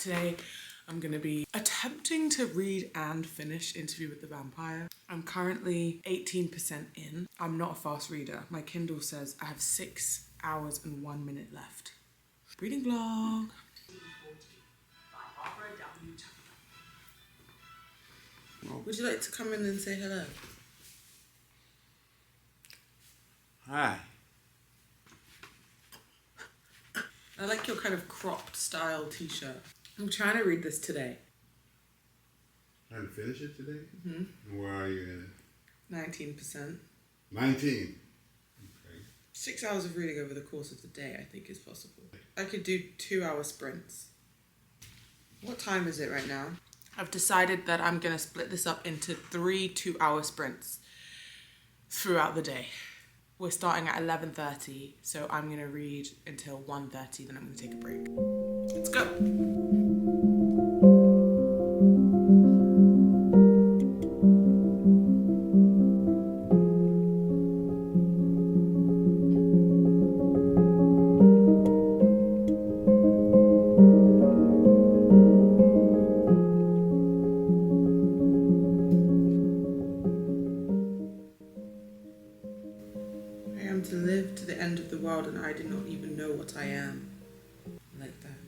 Today I'm going to be attempting to read and finish Interview with the Vampire. I'm currently 18% in. I'm not a fast reader. My Kindle says I have 6 hours and 1 minute left. Reading vlog. Would you like to come in and say hello? Hi. I like your kind of cropped style t-shirt. I'm trying to read this today. Trying to finish it today? Mm-hmm. Where are you in it? 19%. 19? Okay. 6 hours of reading over the course of the day, I think, is possible. I could do 2-hour sprints. What time is it right now? I've decided that I'm going to split this up into 3 2-hour sprints throughout the day. We're starting at 11:30, so I'm going to read until 1:30, then I'm going to take a break. Let's go. To live to the end of the world and I do not even know what I am. Like that.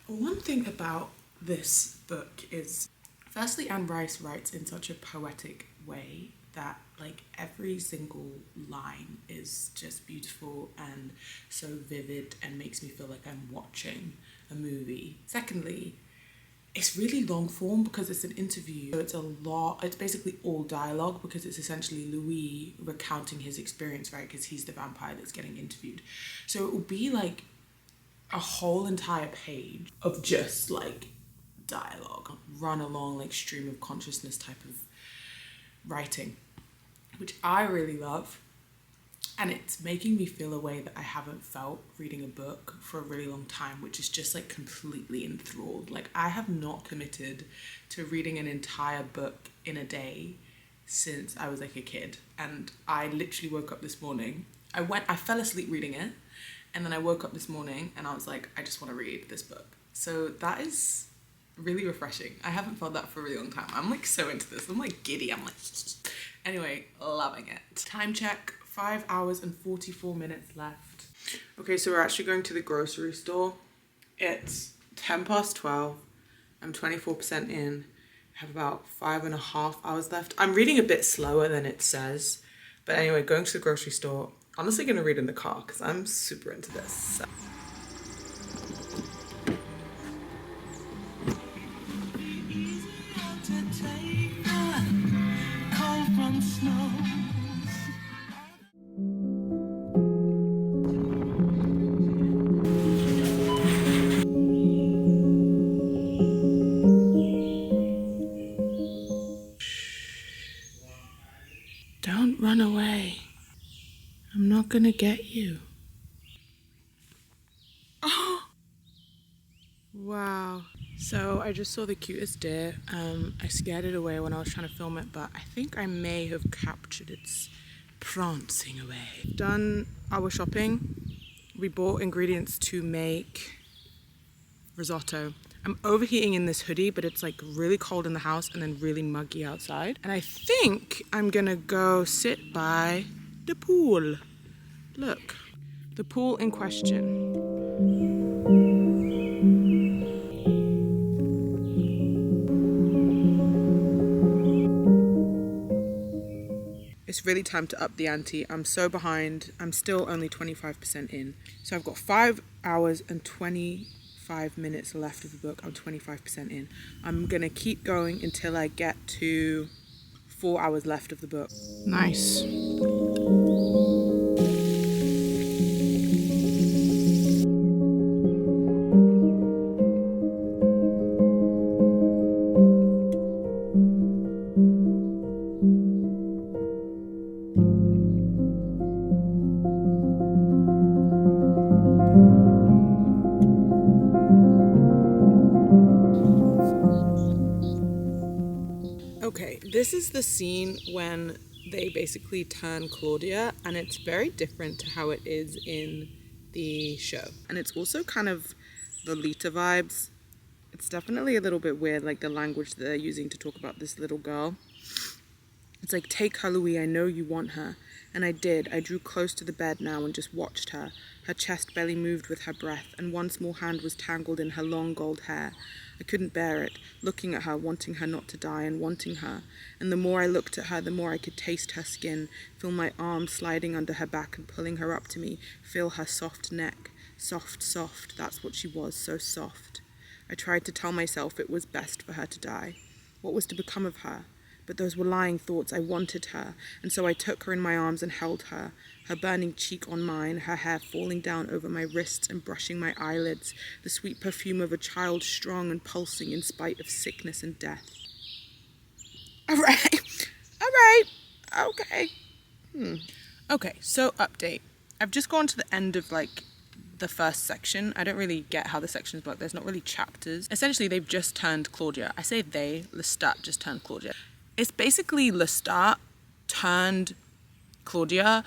One thing about this book is, firstly, Anne Rice writes in such a poetic way that like every single line is just beautiful and so vivid and makes me feel like I'm watching a movie. Secondly, it's really long form because it's an interview. So it's basically all dialogue because it's essentially Louis recounting his experience, right? Because he's the vampire that's getting interviewed. So it will be like a whole entire page of just like dialogue, run along like stream of consciousness type of writing, which I really love. And it's making me feel a way that I haven't felt reading a book for a really long time, which is just like completely enthralled. Like I have not committed to reading an entire book in a day since I was like a kid. And I literally woke up this morning. I fell asleep reading it. And then I woke up this morning and I was like, I just want to read this book. So that is really refreshing. I haven't felt that for a really long time. I'm like so into this. I'm like giddy. I'm like, anyway, loving it. Time check. 5 hours and 44 minutes left. Okay, so we're actually going to the grocery store. It's 12:10. I'm 24% in. I have about 5.5 hours left. I'm reading a bit slower than it says. But anyway, going to the grocery store. Honestly gonna read in the car because I'm super into this. So. Don't run away. I'm not gonna get you. Oh! Wow. So I just saw the cutest deer. I scared it away when I was trying to film it, but I think I may have captured its prancing away. Done our shopping. We bought ingredients to make risotto. I'm overheating in this hoodie, but it's like really cold in the house and then really muggy outside. And I think I'm gonna go sit by the pool. Look, the pool in question. It's really time to up the ante. I'm so behind. I'm still only 25% in. So I've got 5 hours and 25 minutes left of the book. I'm 25% in. I'm gonna keep going until I get to 4 hours left of the book. Nice. Okay, this is the scene when they basically turn Claudia, and it's very different to how it is in the show. And it's also kind of Lolita vibes. It's definitely a little bit weird, like the language that they're using to talk about this little girl. It's like, take her, Louis, I know you want her. And I did. I drew close to the bed now and just watched her. Her chest barely moved with her breath, and one small hand was tangled in her long gold hair. I couldn't bear it, looking at her, wanting her not to die, and wanting her. And the more I looked at her, the more I could taste her skin, feel my arms sliding under her back and pulling her up to me, feel her soft neck. Soft, soft, that's what she was, so soft. I tried to tell myself it was best for her to die. What was to become of her? But those were lying thoughts. I wanted her, and so I took her in my arms and held her, her burning cheek on mine, her hair falling down over my wrists and brushing my eyelids, the sweet perfume of a child strong and pulsing in spite of sickness and death. All right, okay. Okay, so update. I've just gone to the end of the first section. I don't really get how the sections work. There's not really chapters. Essentially, they've just turned Claudia. I say they, Lestat just turned Claudia. It's basically Lestat turned Claudia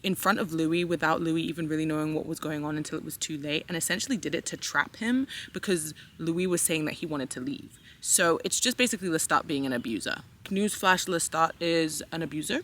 in front of Louis without Louis even really knowing what was going on until it was too late, and essentially did it to trap him because Louis was saying that he wanted to leave. So it's just basically Lestat being an abuser. Newsflash, Lestat is an abuser.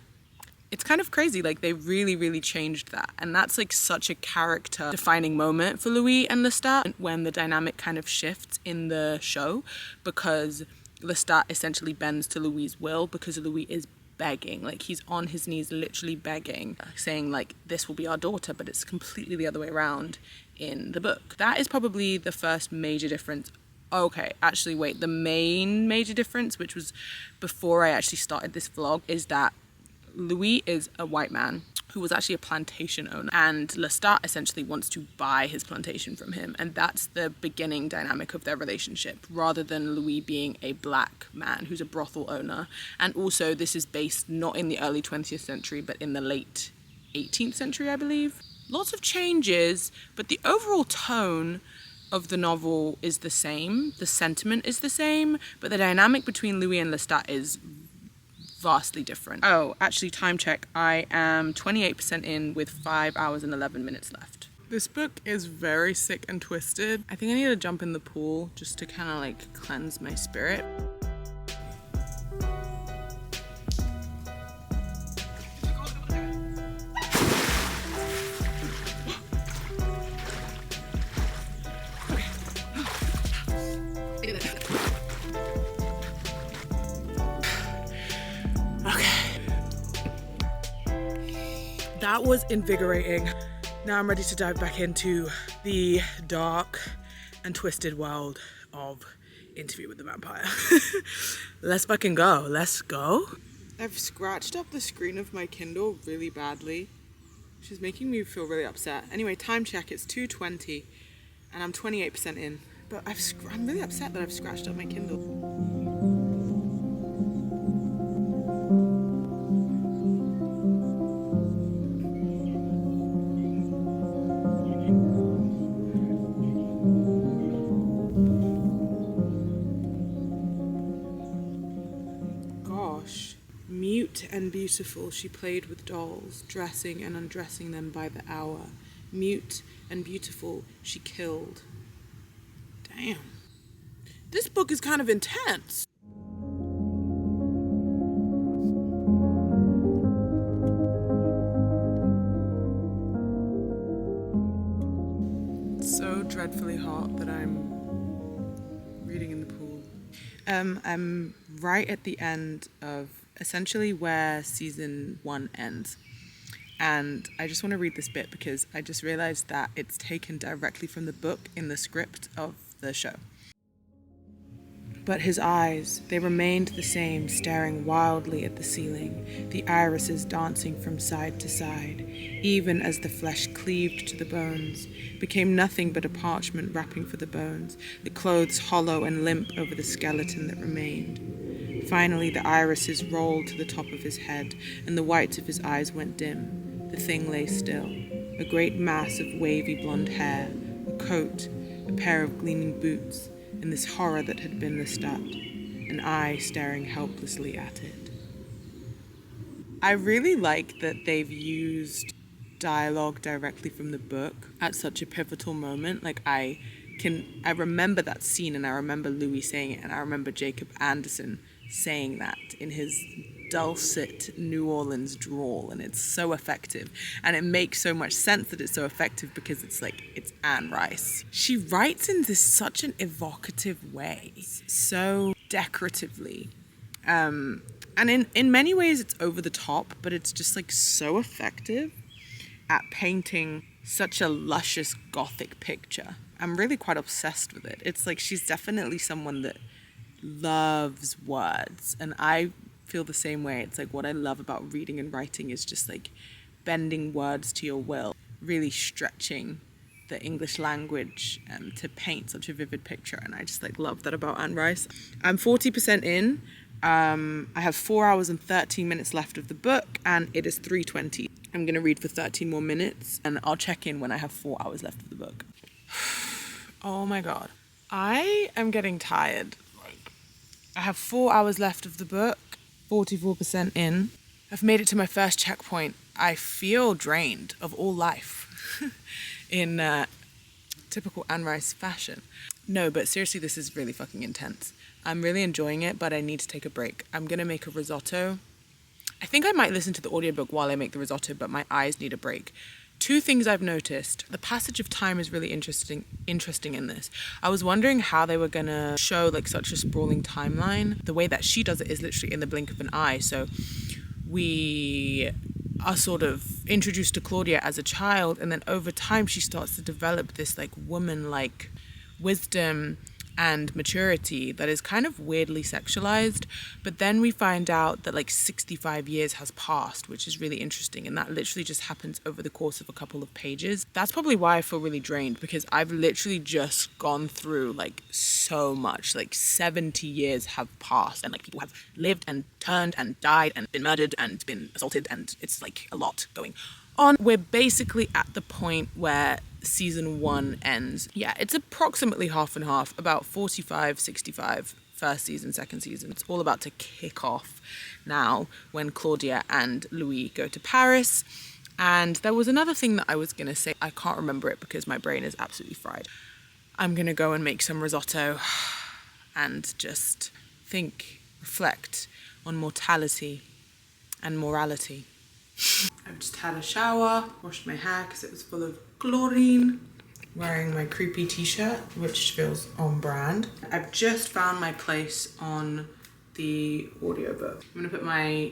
It's kind of crazy, they really, really changed that. And that's such a character defining moment for Louis and Lestat when the dynamic kind of shifts in the show, because Lestat essentially bends to Louis' will because Louis is begging. He's on his knees literally begging, saying this will be our daughter, but it's completely the other way around in the book. That is probably the first major difference. Okay, actually wait, the main major difference, which was before I actually started this vlog, is that Louis is a white man who was actually a plantation owner, and Lestat essentially wants to buy his plantation from him, and that's the beginning dynamic of their relationship, rather than Louis being a black man who's a brothel owner. And also this is based not in the early 20th century but in the late 18th century, I believe. Lots of changes, but the overall tone of the novel is the same, the sentiment is the same, but the dynamic between Louis and Lestat is vastly different. Oh, actually, time check. I am 28% in with 5 hours and 11 minutes left. This book is very sick and twisted. I think I need to jump in the pool just to kind of cleanse my spirit. That was invigorating. Now I'm ready to dive back into the dark and twisted world of Interview with the Vampire. Let's fucking go. Let's go. I've scratched up the screen of my Kindle really badly, which is making me feel really upset. Anyway, time check, it's 2:20 and I'm 28% in. But I'm really upset that I've scratched up my Kindle. Mute and beautiful, she played with dolls, dressing and undressing them by the hour. Mute and beautiful, she killed. Damn. This book is kind of intense. It's so dreadfully hot that I'm reading in the pool. I'm right at the end of essentially where season 1 ends. And I just want to read this bit because I just realized that it's taken directly from the book in the script of the show. But his eyes, they remained the same, staring wildly at the ceiling, the irises dancing from side to side, even as the flesh cleaved to the bones, became nothing but a parchment wrapping for the bones, the clothes hollow and limp over the skeleton that remained. Finally, the irises rolled to the top of his head, and the whites of his eyes went dim. The thing lay still, a great mass of wavy blonde hair, a coat, a pair of gleaming boots, and this horror that had been Lestat, an eye staring helplessly at it. I really like that they've used dialogue directly from the book at such a pivotal moment. Like I remember that scene, and I remember Louis saying it, and I remember Jacob Anderson saying that in his dulcet New Orleans drawl, and it's so effective, and it makes so much sense that it's so effective because it's Anne Rice. She writes in this such an evocative way, so decoratively, and in many ways it's over the top, but it's just like so effective at painting such a luscious Gothic picture. I'm really quite obsessed with it. It's like she's definitely someone that loves words, and I feel the same way. It's like what I love about reading and writing is just like bending words to your will, really stretching the English language to paint such a vivid picture, and I just like love that about Anne Rice. I'm 40% in. I have 4 hours and 13 minutes left of the book, and it is 3:20. I'm going to read for 13 more minutes, and I'll check in when I have 4 hours left of the book. Oh my God. I am getting tired. I have 4 hours left of the book, 44% in. I've made it to my first checkpoint. I feel drained of all life in typical Anne Rice fashion. No, but seriously, this is really fucking intense. I'm really enjoying it, but I need to take a break. I'm going to make a risotto. I think I might listen to the audiobook while I make the risotto, but my eyes need a break. 2 things I've noticed. The passage of time is really interesting in this. I was wondering how they were going to show like such a sprawling timeline. The way that she does it is literally in the blink of an eye. So we are sort of introduced to Claudia as a child, and then over time she starts to develop this like woman-like wisdom and maturity that is kind of weirdly sexualized. But then we find out that like 65 years has passed, which is really interesting, and that literally just happens over the course of a couple of pages. That's probably why I feel really drained, because I've literally just gone through like so much. Like 70 years have passed, and like people have lived and turned and died and been murdered and been assaulted, and it's like a lot going on. We're basically at the point where season 1 ends. Yeah, it's approximately half and half, about 45-65 first season, second season. It's all about to kick off now when Claudia and Louis go to Paris. And there was another thing that I was going to say. I can't remember it because my brain is absolutely fried. I'm going to go and make some risotto and just think, reflect on mortality and morality. I've just had a shower, washed my hair because it was full of chlorine, wearing my creepy t-shirt, which feels on brand. I've just found my place on the audiobook. I'm gonna put my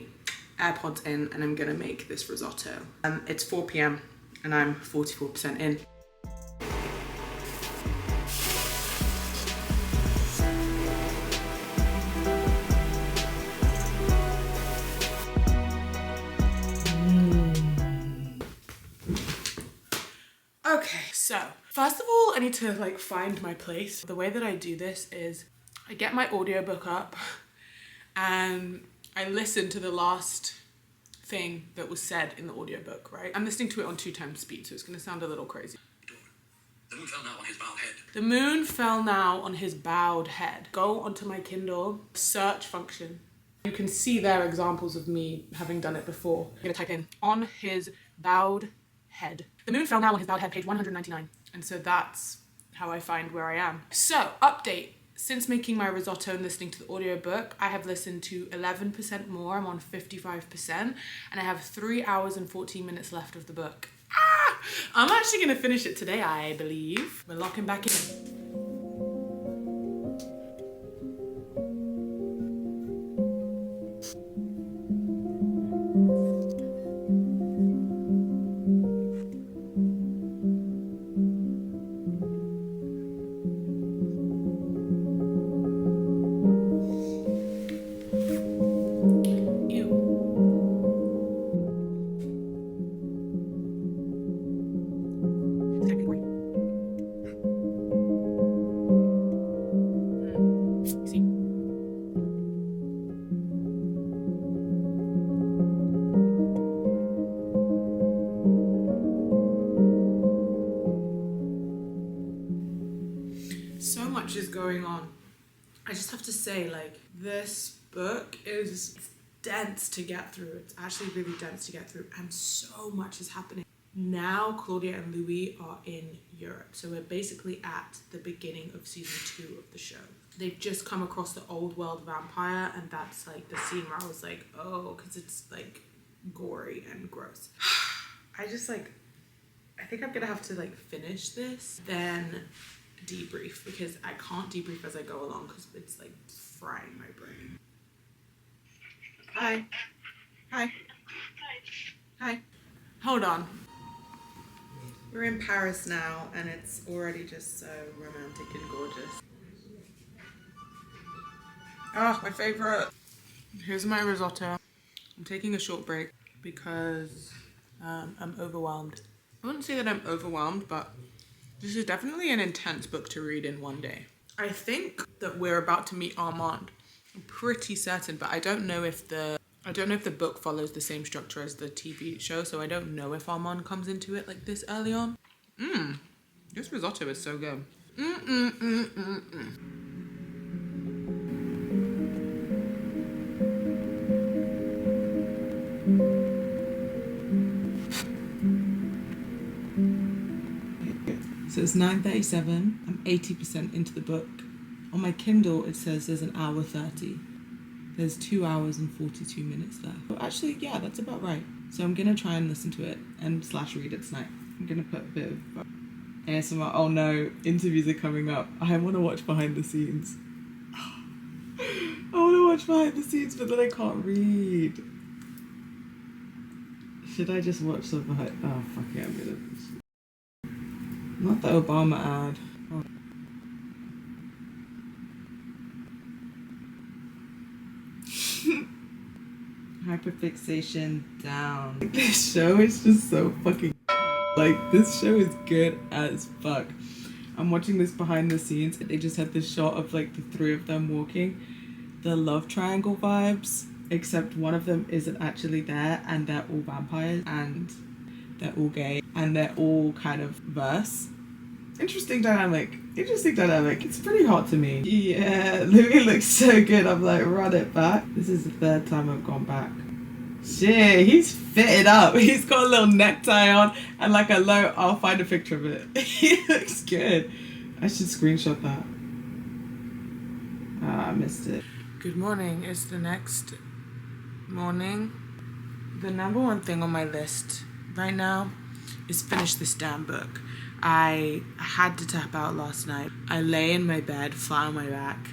AirPods in and I'm gonna make this risotto. It's 4 p.m. and I'm 44% in. Okay, so first of all, I need to like find my place. The way that I do this is I get my audiobook up and I listen to the last thing that was said in the audiobook, right? I'm listening to it on 2 times speed, so it's gonna sound a little crazy. The moon fell now on his bowed head. The moon fell now on his bowed head. Go onto my Kindle, search function. You can see there examples of me having done it before. I'm gonna type in on his bowed head. The moon fell now on his bowed head, page 199. And so that's how I find where I am. So, update. Since making my risotto and listening to the audiobook, I have listened to 11% more. I'm on 55%. And I have 3 hours and 14 minutes left of the book. I'm actually gonna finish it today, I believe. We're locking back in. So much is going on. I just have to say, like, this book is dense to get through. It's actually really dense to get through, and so much is happening. Now Claudia and Louis are in Europe, so we're basically at the beginning of season 2 of the show. They've just come across the old world vampire, and that's like the scene where I was like, oh, because it's like gory and gross. I think I'm gonna have to like finish this, then debrief, because I can't debrief as I go along because it's like frying my brain. Hi. Hi. Hi. Hold on. We're in Paris now, and it's already just so romantic and gorgeous. Oh, my favorite. Here's my risotto. I'm taking a short break because I'm overwhelmed. I wouldn't say that I'm overwhelmed, but this is definitely an intense book to read in one day. I think that we're about to meet Armand. I'm pretty certain, but I don't know if the book follows the same structure as the TV show, so I don't know if Armand comes into it like this early on. This risotto is so good. So it's 9:37. I'm 80% into the book. On my Kindle, it says there's an hour 30. There's 2 hours and 42 minutes left. Well, actually, yeah, that's about right. So I'm gonna try and listen to it and / read it tonight. I'm gonna put a bit of ASMR. Oh no, interviews are coming up. I want to watch behind the scenes. I want to watch behind the scenes, but then I can't read. Should I just watch some behind? Oh fuck it, I'm gonna. Not the Obama ad. Oh. Hyperfixation down. This show is just so fucking like, this show is good as fuck. I'm watching this behind the scenes. They just had this shot of like the 3 of them walking. The love triangle vibes, except one of them isn't actually there, and they're all vampires, and they're all gay, and they're all kind of verse. Interesting dynamic. It's pretty hot to me. Yeah, Louis looks so good. I'm like, run it back. This is the 3rd time I've gone back. Shit, he's fitted up. He's got a little necktie on and like a low. I'll find a picture of it. He looks good. I should screenshot that. I missed it. Good morning. It's the next morning. The number 1 thing on my list right now is finish this damn book. I had to tap out last night. I lay in my bed, flat on my back,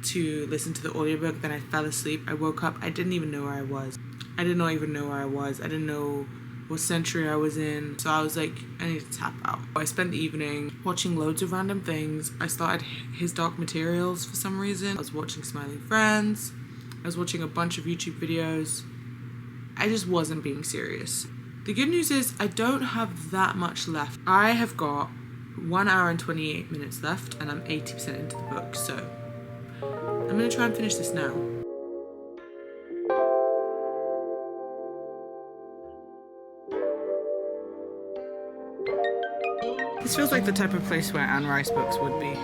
to listen to the audiobook. Then I fell asleep. I woke up. I didn't even know where I was. I didn't even know where I was. I didn't know what century I was in. So I was like, I need to tap out. I spent the evening watching loads of random things. I started His Dark Materials for some reason. I was watching Smiling Friends. I was watching a bunch of YouTube videos. I just wasn't being serious. The good news is I don't have that much left. I have got 1 hour and 28 minutes left, and I'm 80% into the book, so I'm gonna try and finish this now. This feels like the type of place where Anne Rice books would be.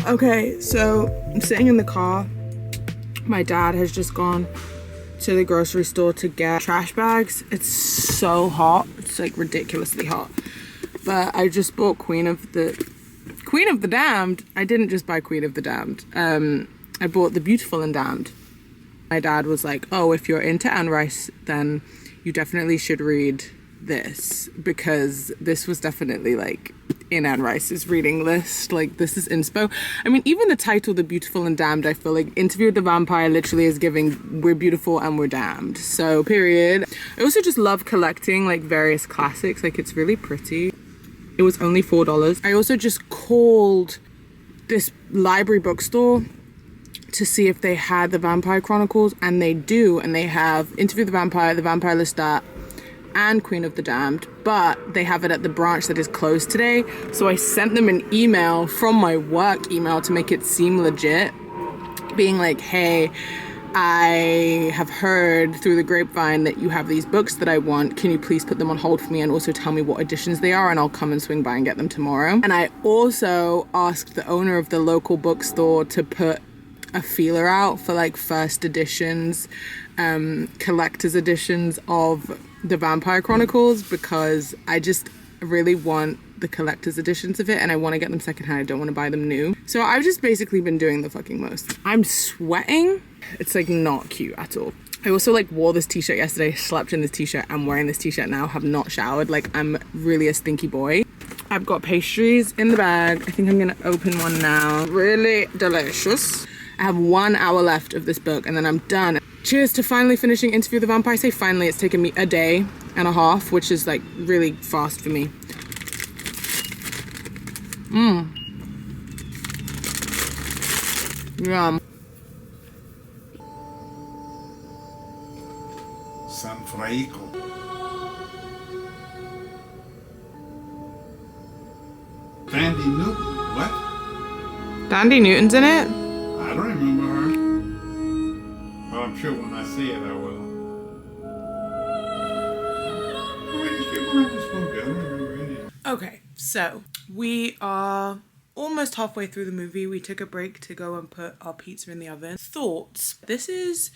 Okay, so I'm sitting in the car. My dad has just gone to the grocery store to get trash bags. It's so hot. It's like ridiculously hot. But I just bought Queen of the Damned. I didn't just buy Queen of the Damned. I bought The Beautiful and Damned. My dad was like, oh, if you're into Anne Rice, then you definitely should read this, because this was definitely like in Anne Rice's reading list. Like, this is inspo. I mean, even the title, The Beautiful and Damned, I feel like Interview with the Vampire literally is giving we're beautiful and we're damned. So period. I also just love collecting like various classics. Like, it's really pretty. It was only $4. I also just called this library bookstore to see if they had the Vampire Chronicles, and they do, and they have Interview with the Vampire Lestat, and Queen of the Damned, but they have it at the branch that is closed today. So I sent them an email from my work email to make it seem legit, being like, hey, I have heard through the grapevine that you have these books that I want. Can you please put them on hold for me and also tell me what editions they are, and I'll come and swing by and get them tomorrow. And I also asked the owner of the local bookstore to put a feeler out for like first editions, collector's editions of the Vampire Chronicles, because I just really want the collector's editions of it, and I want to get them secondhand. I don't want to buy them new. So I've just basically been doing the fucking most. I'm sweating. It's like not cute at all. I also like wore this t-shirt yesterday, slept in this t-shirt. I'm wearing this t-shirt now, have not showered. Like I'm really a stinky boy. I've got pastries in the bag. I think I'm gonna open one now. Really delicious. I have 1 hour left of this book and then I'm done. Cheers to finally finishing Interview with the Vampire. I say finally, it's taken me a day and a half, which is like really fast for me. Yum. San Fraico. Dandy Newton. What? Dandy Newton's in it? I don't remember her. But I'm sure when I see it, I will. Why these people have this movie? I don't remember any. Okay, so we are almost halfway through the movie. We took a break to go and put our pizza in the oven. Thoughts? This is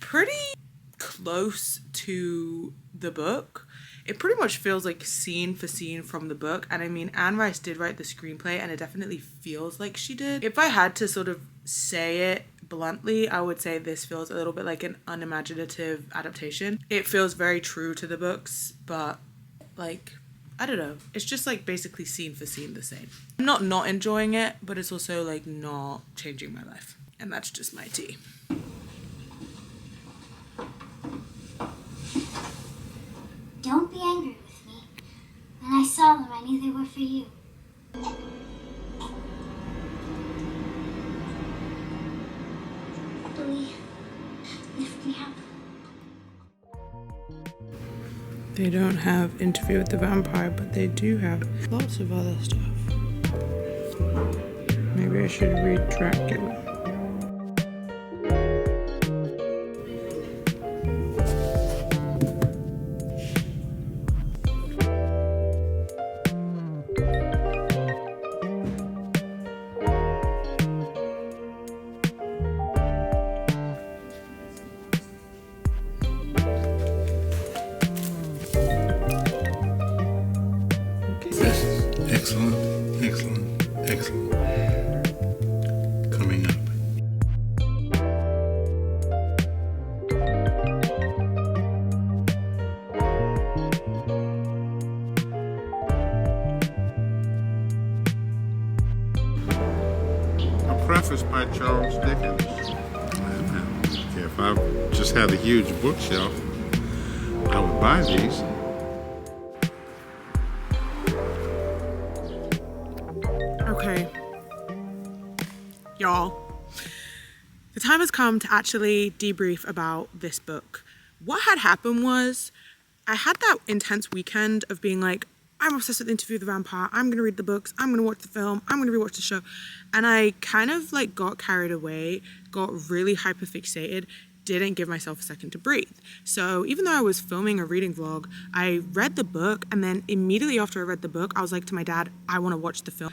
pretty close to the book. It pretty much feels like scene for scene from the book. And I mean, Anne Rice did write the screenplay and it definitely feels like she did. If I had to sort of say it bluntly, I would say this feels a little bit like an unimaginative adaptation. It feels very true to the books, but like, I don't know. It's just like basically scene for scene the same. I'm not enjoying it, but it's also like not changing my life. And that's just my tea. Don't be angry with me. When I saw them, I knew they were for you. Billy, lift me up. They don't have Interview with the Vampire, but they do have lots of other stuff. Maybe I should read Dracula. Excellent, excellent, excellent. Coming up. A preface by Charles Dickens. Okay, if I just had a huge bookshelf, I would buy these. Okay, y'all, the time has come to actually debrief about this book. What had happened was I had that intense weekend of being like, I'm obsessed with Interview with the Vampire. I'm going to read the books. I'm going to watch the film. I'm going to rewatch the show. And I kind of like got carried away, got really hyperfixated, didn't give myself a second to breathe. So even though I was filming a reading vlog, I read the book, and then immediately after I read the book, I was like to my dad, I want to watch the film.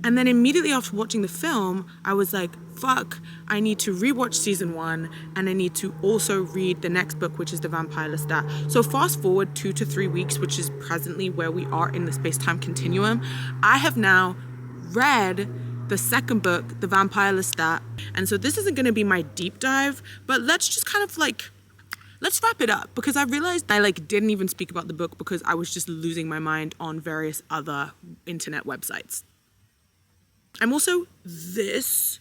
And then immediately after watching the film, I was like, fuck, I need to rewatch season 1, and I need to also read the next book, which is The Vampire Lestat. So fast forward 2 to 3 weeks, which is presently where we are in the space-time continuum. I have now read the second book, The Vampire Lestat. And so this isn't going to be my deep dive, but let's just kind of like, let's wrap it up, because I realized I like didn't even speak about the book because I was just losing my mind on various other internet websites. I'm also this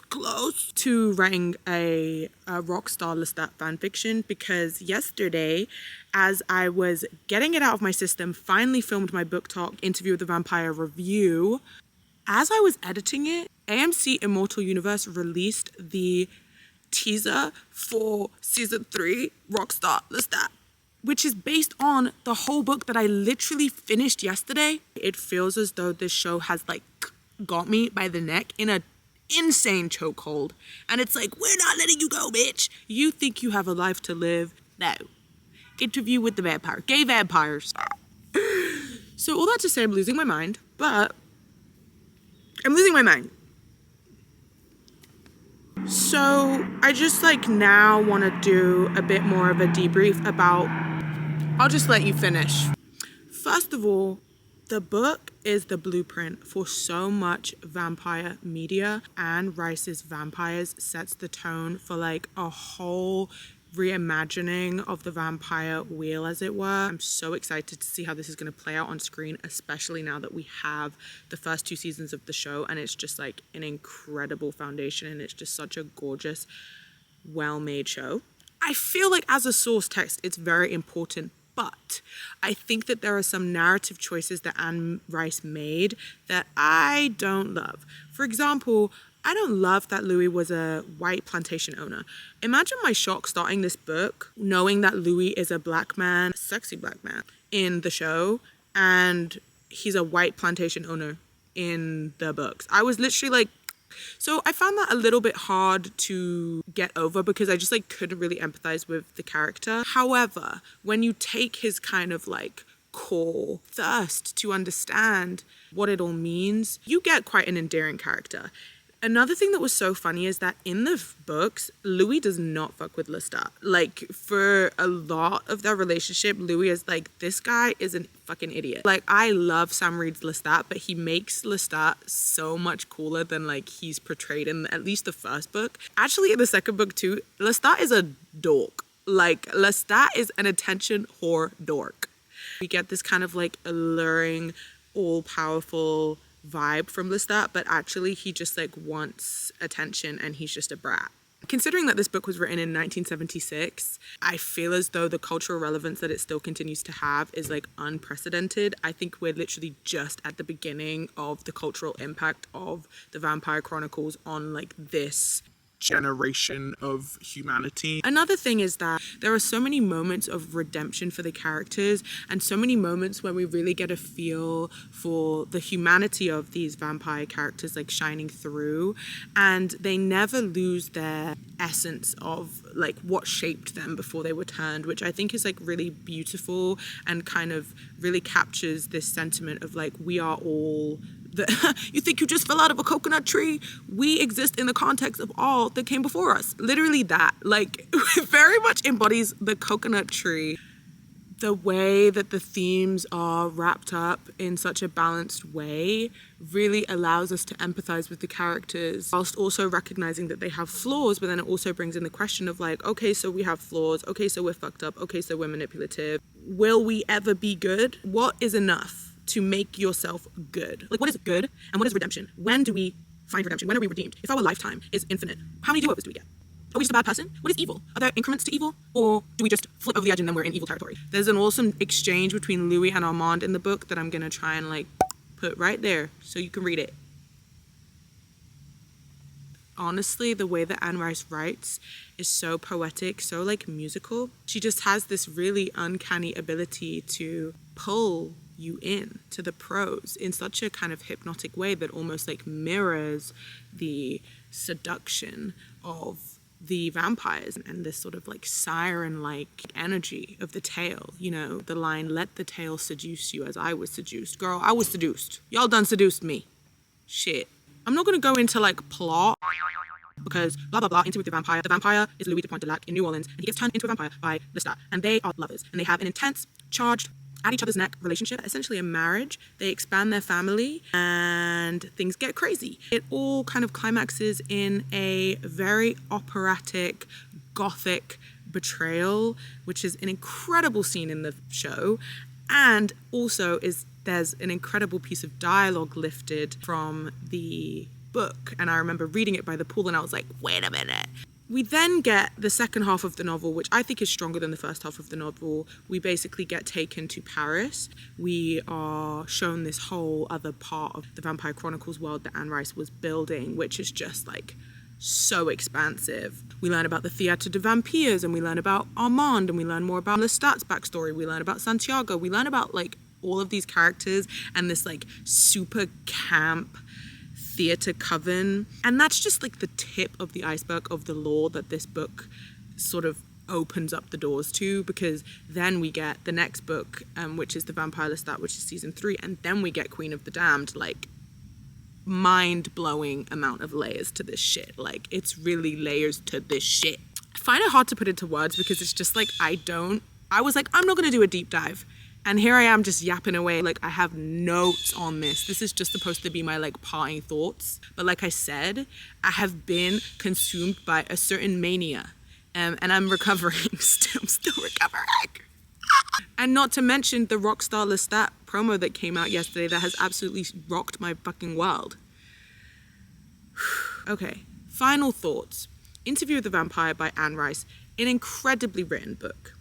close to writing a ROCKSTAR LESTAT fanfiction, because yesterday, as I was getting it out of my system, finally filmed my book talk Interview with the Vampire review, As I was editing it, AMC Immortal Universe released the teaser for season 3, ROCKSTAR LESTAT, which is based on the whole book that I literally finished yesterday. It feels as though this show has like got me by the neck in a insane chokehold. And it's like, we're not letting you go, bitch. You think you have a life to live? No. Interview with the vampire. Gay vampires. So all that to say, I'm losing my mind, but I'm losing my mind. So I just like now want to do a bit more of a debrief about, I'll just let you finish. First of all, the book is the blueprint for so much vampire media. Anne Rice's Vampires sets the tone for like a whole reimagining of the vampire wheel, as it were. I'm so excited to see how this is going to play out on screen, especially now that we have the first 2 seasons of the show, and it's just like an incredible foundation, and it's just such a gorgeous, well-made show. I feel like as a source text, it's very important, but I think that there are some narrative choices that Anne Rice made that I don't love. For example, I don't love that Louis was a white plantation owner. Imagine my shock starting this book, knowing that Louis is a black man, a sexy black man in the show, and he's a white plantation owner in the books. I was literally like, so I found that a little bit hard to get over because I just like couldn't really empathize with the character. However, when you take his kind of like core thirst to understand what it all means, you get quite an endearing character. Another thing that was so funny is that in the books, Louis does not fuck with Lestat. Like, for a lot of their relationship, Louis is like, this guy is a fucking idiot. Like, I love Sam Reed's Lestat, but he makes Lestat so much cooler than, like, he's portrayed in at least the first book. Actually, in the second book, too, Lestat is a dork. Like, Lestat is an attention whore dork. We get this kind of, like, alluring, all-powerful vibe from Lestat, but actually he just like wants attention and he's just a brat. Considering that this book was written in 1976, I feel as though the cultural relevance that it still continues to have is like unprecedented. I think we're literally just at the beginning of the cultural impact of the Vampire Chronicles on like this generation of humanity. Another thing is that there are so many moments of redemption for the characters and so many moments where we really get a feel for the humanity of these vampire characters like shining through, and they never lose their essence of like what shaped them before they were turned, which I think is like really beautiful and kind of really captures this sentiment of like, we are all you think you just fell out of a coconut tree? We exist in the context of all that came before us. Literally that. Like, very much embodies the coconut tree. The way that the themes are wrapped up in such a balanced way really allows us to empathize with the characters whilst also recognizing that they have flaws, but then it also brings in the question of like, okay, so we have flaws. Okay, so we're fucked up. Okay, so we're manipulative. Will we ever be good? What is enough to make yourself good? Like, what is good and what is redemption? When do we find redemption? When are we redeemed? If our lifetime is infinite, how many do-overs do we get? Are we just a bad person? What is evil? Are there increments to evil? Or do we just flip over the edge and then we're in evil territory? There's an awesome exchange between Louis and Armand in the book that I'm gonna try and like put right there so you can read it. Honestly, the way that Anne Rice writes is so poetic, so like musical. She just has this really uncanny ability to pull you in to the prose in such a kind of hypnotic way that almost like mirrors the seduction of the vampires and this sort of like siren-like energy of the tale. You know, the line, let the tale seduce you as I was seduced. Girl, I was seduced. Y'all done seduced me. Shit. I'm not gonna go into like plot because blah blah blah, into with the vampire. The vampire is Louis de Pontelac in New Orleans, and he gets turned into a vampire by Lestat, and they are lovers, and they have an intense, charged, at each other's neck relationship, essentially a marriage. They expand their family and things get crazy. It all kind of climaxes in a very operatic, gothic betrayal, which is an incredible scene in the show. And also there's an incredible piece of dialogue lifted from the book. And I remember reading it by the pool and I was like, wait a minute. We then get the second half of the novel, which I think is stronger than the first half of the novel. We basically get taken to Paris. We are shown this whole other part of the Vampire Chronicles world that Anne Rice was building, which is just like so expansive. We learn about the Théâtre de Vampires, and we learn about Armand, and we learn more about Lestat's backstory. We learn about Santiago. We learn about like all of these characters and this like super camp theatre coven, and that's just like the tip of the iceberg of the lore that this book sort of opens up the doors to, because then we get the next book, which is The Vampire Lestat, which is season 3, and then we get Queen of the Damned. Like, mind-blowing amount of layers to this shit. Like, it's really layers to this shit. I find it hard to put into words because it's just like I was like, I'm not gonna do a deep dive. And here I am just yapping away. Like, I have notes on this. This is just supposed to be my like parting thoughts. But like I said, I have been consumed by a certain mania. And I'm recovering, I'm still recovering. And not to mention the ROCKSTAR LESTAT promo that came out yesterday that has absolutely rocked my fucking world. Okay, final thoughts. Interview with the Vampire by Anne Rice. An incredibly written book.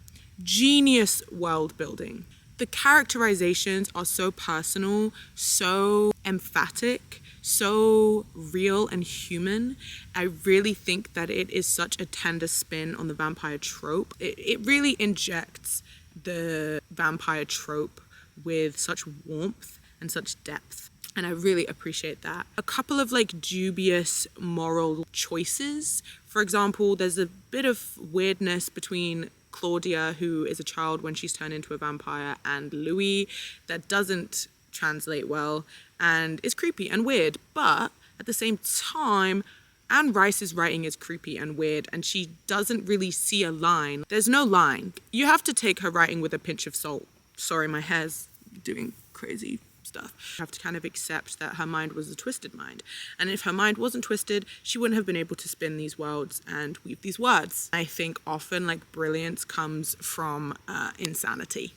Genius world building. The characterizations are so personal, so emphatic, so real and human. I really think that it is such a tender spin on the vampire trope. It really injects the vampire trope with such warmth and such depth. And I really appreciate that. A couple of like dubious moral choices. For example, there's a bit of weirdness between Claudia, who is a child when she's turned into a vampire, and Louis that doesn't translate well and is creepy and weird. But at the same time, Anne Rice's writing is creepy and weird, and she doesn't really see a line. There's no line. You have to take her writing with a pinch of salt. Sorry, my hair's doing crazy stuff. You have to kind of accept that her mind was a twisted mind. And if her mind wasn't twisted, she wouldn't have been able to spin these worlds and weave these words. I think often like brilliance comes from insanity.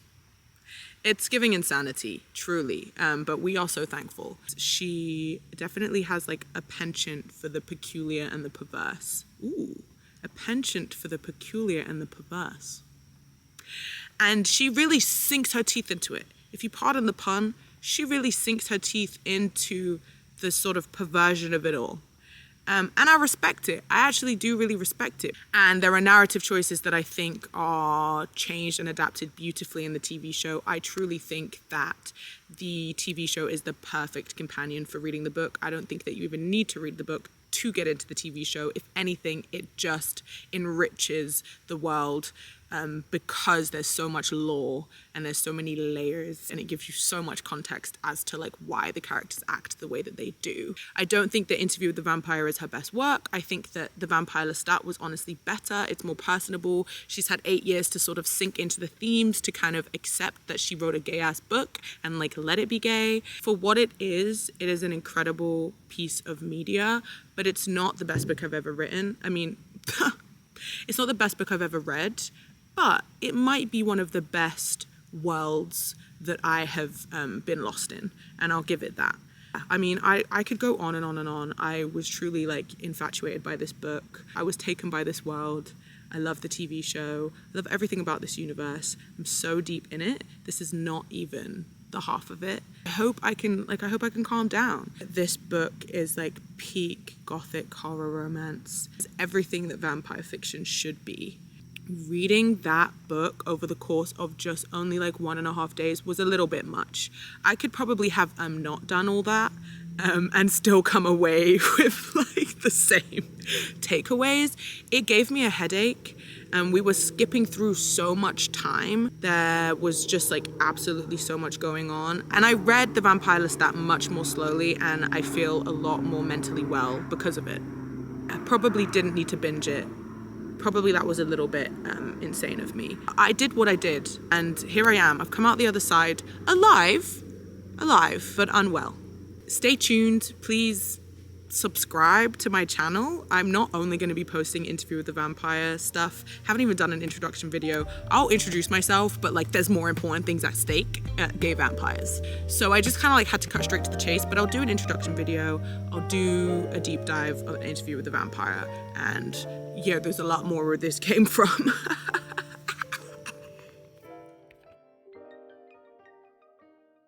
It's giving insanity, truly, but we are so thankful. She definitely has like a penchant for the peculiar and the perverse. Ooh, a penchant for the peculiar and the perverse. And she really sinks her teeth into it. If you pardon the pun, she really sinks her teeth into the sort of perversion of it all. And I respect it. I actually do really respect it. And there are narrative choices that I think are changed and adapted beautifully in the TV show. I truly think that the TV show is the perfect companion for reading the book. I don't think that you even need to read the book to get into the TV show. If anything, it just enriches the world because there's so much lore and there's so many layers, and it gives you so much context as to like why the characters act the way that they do. I don't think the Interview with the Vampire is her best work. I think that The Vampire Lestat was honestly better. It's more personable. She's had 8 years to sort of sink into the themes, to kind of accept that she wrote a gay ass book and like let it be gay. For what it is an incredible piece of media, but it's not the best book I've ever written. I mean, it's not the best book I've ever read, but it might be one of the best worlds that I have been lost in, and I'll give it that. I mean, I could go on and on and on. I was truly like infatuated by this book. I was taken by this world. I love the TV show. I love everything about this universe. I'm so deep in it. This is not even the half of it. I hope I can calm down. This book is like peak gothic horror romance. It's everything that vampire fiction should be. Reading that book over the course of just only like 1.5 days was a little bit much. I could probably have not done all that and still come away with like the same takeaways. It gave me a headache, and we were skipping through so much time. There was just like absolutely so much going on. And I read The Vampire Lestat much more slowly, and I feel a lot more mentally well because of it. I probably didn't need to binge it. Probably that was a little bit insane of me. I did what I did, and here I am. I've come out the other side alive, but unwell. Stay tuned, please subscribe to my channel. I'm not only going to be posting Interview with the Vampire stuff. Haven't even done an introduction video. I'll introduce myself, but like there's more important things at stake at gay vampires. So I just kind of like had to cut straight to the chase, but I'll do an introduction video. I'll do a deep dive of an Interview with the Vampire, and yeah, there's a lot more where this came from.